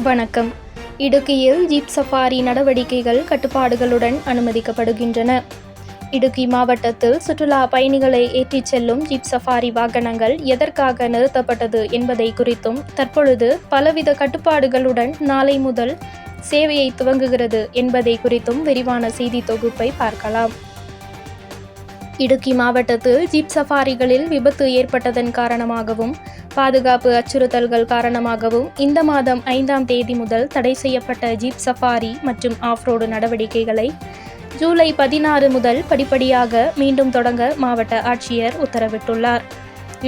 வணக்கம். இடுக்கியில் jeep safari நடவடிக்கைகள் கட்டுப்பாடுகளுடன் அனுமதிக்கப்படுகின்றன. இடுக்கி மாவட்டத்தில் சுற்றுலா பயணிகளை ஏற்றிச் செல்லும் ஜீப் சஃபாரி வாகனங்கள் எதற்காக நிறுத்தப்பட்டது என்பதை குறித்தும், தற்பொழுது பலவித கட்டுப்பாடுகளுடன் நாளை முதல் சேவையை துவங்குகிறது என்பதை குறித்தும் விரிவான செய்தி தொகுப்பை பார்க்கலாம். இடுக்கி மாவட்டத்தில் ஜீப் சஃபாரிகளில் விபத்து ஏற்பட்டதன் காரணமாகவும், பாதுகாப்பு அச்சுறுத்தல்கள் காரணமாகவும் இந்த மாதம் 5ஆம் தேதி முதல் தடை செய்யப்பட்ட ஜீப் சஃபாரி மற்றும் ஆஃப்ரோடு நடவடிக்கைகளை ஜூலை 16 முதல் படிப்படியாக மீண்டும் தொடங்க மாவட்ட ஆட்சியர் உத்தரவிட்டுள்ளார்.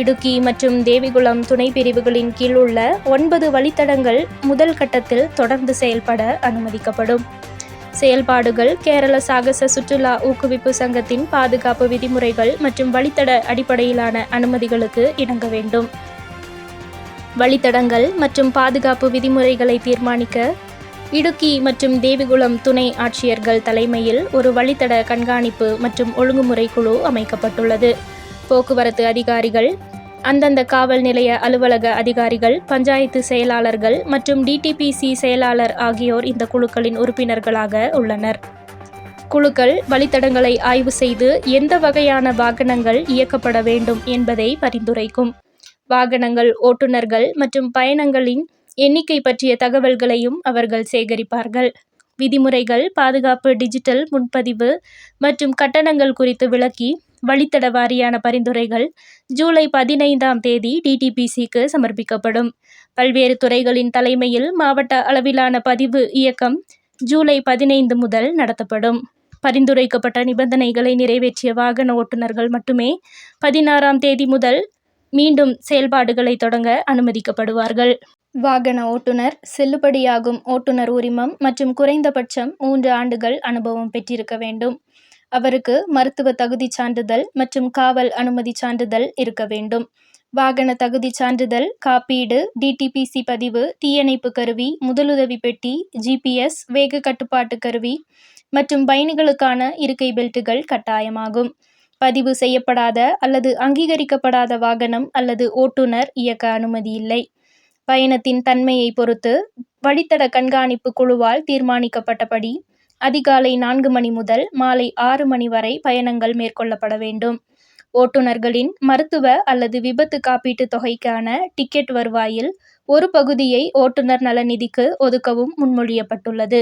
இடுக்கி மற்றும் தேவிகுளம் துணை பிரிவுகளின் கீழ் உள்ள 9 வழித்தடங்கள் முதல் கட்டத்தில் தொடர்ந்து செயல்பட அனுமதிக்கப்படும். செயல்பாடுகள் கேரள சாகச சுற்றுலா ஊக்குவிப்பு சங்கத்தின் பாதுகாப்பு விதிமுறைகள் மற்றும் வழித்தட அடிப்படையிலான அனுமதிகளுக்கு இணங்க வேண்டும். வழித்தடங்கள் மற்றும் பாதுகாப்பு விதிமுறைகளை தீர்மானிக்க இடுக்கி மற்றும் தேவிகுளம் துணை ஆட்சியர்கள் தலைமையில் ஒரு வழித்தட கண்காணிப்பு மற்றும் ஒழுங்குமுறை குழு அமைக்கப்பட்டுள்ளது. போக்குவரத்து அதிகாரிகள், அந்தந்த காவல் நிலைய அலுவலக அதிகாரிகள், பஞ்சாயத்து செயலாளர்கள் மற்றும் டிடிபிசி செயலாளர் ஆகியோர் இந்த குழுக்களின் உறுப்பினர்களாக உள்ளனர். குழுக்கள் வழித்தடங்களை ஆய்வு செய்து எந்த வகையான வாகனங்கள் இயக்கப்பட வேண்டும் என்பதை பரிந்துரைக்கும். வாகனங்கள், ஓட்டுநர்கள் மற்றும் பயணங்களின் எண்ணிக்கை பற்றிய தகவல்களையும் அவர்கள் சேகரிப்பார்கள். விதிமுறைகள், பாதுகாப்பு, டிஜிட்டல் முன்பதிவு மற்றும் கட்டணங்கள் குறித்து விளக்கி வழித்தட வாரியான பரிந்துரைகள் ஜூலை 15ஆம் தேதி டிடிபிசிக்கு சமர்ப்பிக்கப்படும். பல்வேறு துறைகளின் தலைமையில் மாவட்ட அளவிலான பதிவு இயக்கம் ஜூலை 15 முதல் நடத்தப்படும். பரிந்துரைக்கப்பட்ட நிபந்தனைகளை நிறைவேற்றிய வாகன ஓட்டுநர்கள் மட்டுமே 16ஆம் தேதி முதல் மீண்டும் செயல்பாடுகளை தொடங்க அனுமதிக்கப்படுவார்கள். வாகன ஓட்டுநர் செல்லுபடியாகும் ஓட்டுநர் உரிமம் மற்றும் குறைந்தபட்சம் 3 ஆண்டுகள் அனுபவம் பெற்றிருக்க வேண்டும். அவருக்கு மருத்துவ தகுதி சான்றிதழ் மற்றும் காவல் அனுமதி சான்றிதழ் இருக்க வேண்டும். வாகன தகுதி சான்றிதழ், காப்பீடு, டிடிபிசி பதிவு, தீயணைப்பு கருவி, முதலுதவி பெட்டி, ஜிபிஎஸ், வேக கட்டுப்பாட்டு கருவி மற்றும் பயணிகளுக்கான இருக்கை பெல்ட்டுகள் கட்டாயமாகும். பதிவு செய்யப்படாத அல்லது அங்கீகரிக்கப்படாத வாகனம் அல்லது ஓட்டுநர் இயக்க அனுமதி இல்லை. பயணத்தின் தன்மையை பொறுத்து வழித்தட கண்காணிப்பு குழுவால் தீர்மானிக்கப்பட்டபடி அதிகாலை 4 மணி முதல் மாலை 6 மணி வரை பயணங்கள் மேற்கொள்ளப்பட வேண்டும். ஓட்டுநர்களின் மருத்துவ அல்லது விபத்து காப்பீட்டு தொகைக்கான டிக்கெட் வருவாயில் ஒரு பகுதியை ஓட்டுநர் நல நிதிக்கு ஒதுக்கவும் முன்மொழியப்பட்டுள்ளது.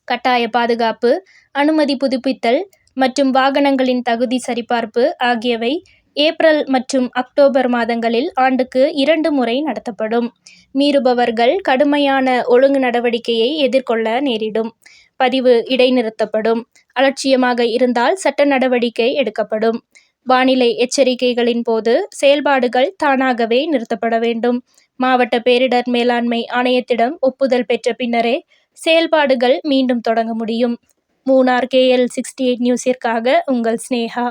கட்டாய பாதுகாப்பு, அனுமதி புதுப்பித்தல் மற்றும் வாகனங்களின் தகுதி சரிபார்ப்பு ஆகியவை ஏப்ரல் மற்றும் அக்டோபர் மாதங்களில் ஆண்டுக்கு 2 முறை நடத்தப்படும். மீறுபவர்கள் கடுமையான ஒழுங்கு நடவடிக்கையை எதிர்கொள்ள நேரிடும். பதிவு இடைநிறுத்தப்படும். அலட்சியமாக இருந்தால் சட்ட நடவடிக்கை எடுக்கப்படும். வானிலை எச்சரிக்கைகளின் போது செயல்பாடுகள் தானாகவே நிறுத்தப்பட வேண்டும். மாவட்ட பேரிடர் மேலாண்மை ஆணையத்திடம் ஒப்புதல் பெற்ற பின்னரே செயல்பாடுகள் மீண்டும் தொடங்க முடியும். மூணார் KL68 நியூஸிற்காக உங்கள் ஸ்னேகா.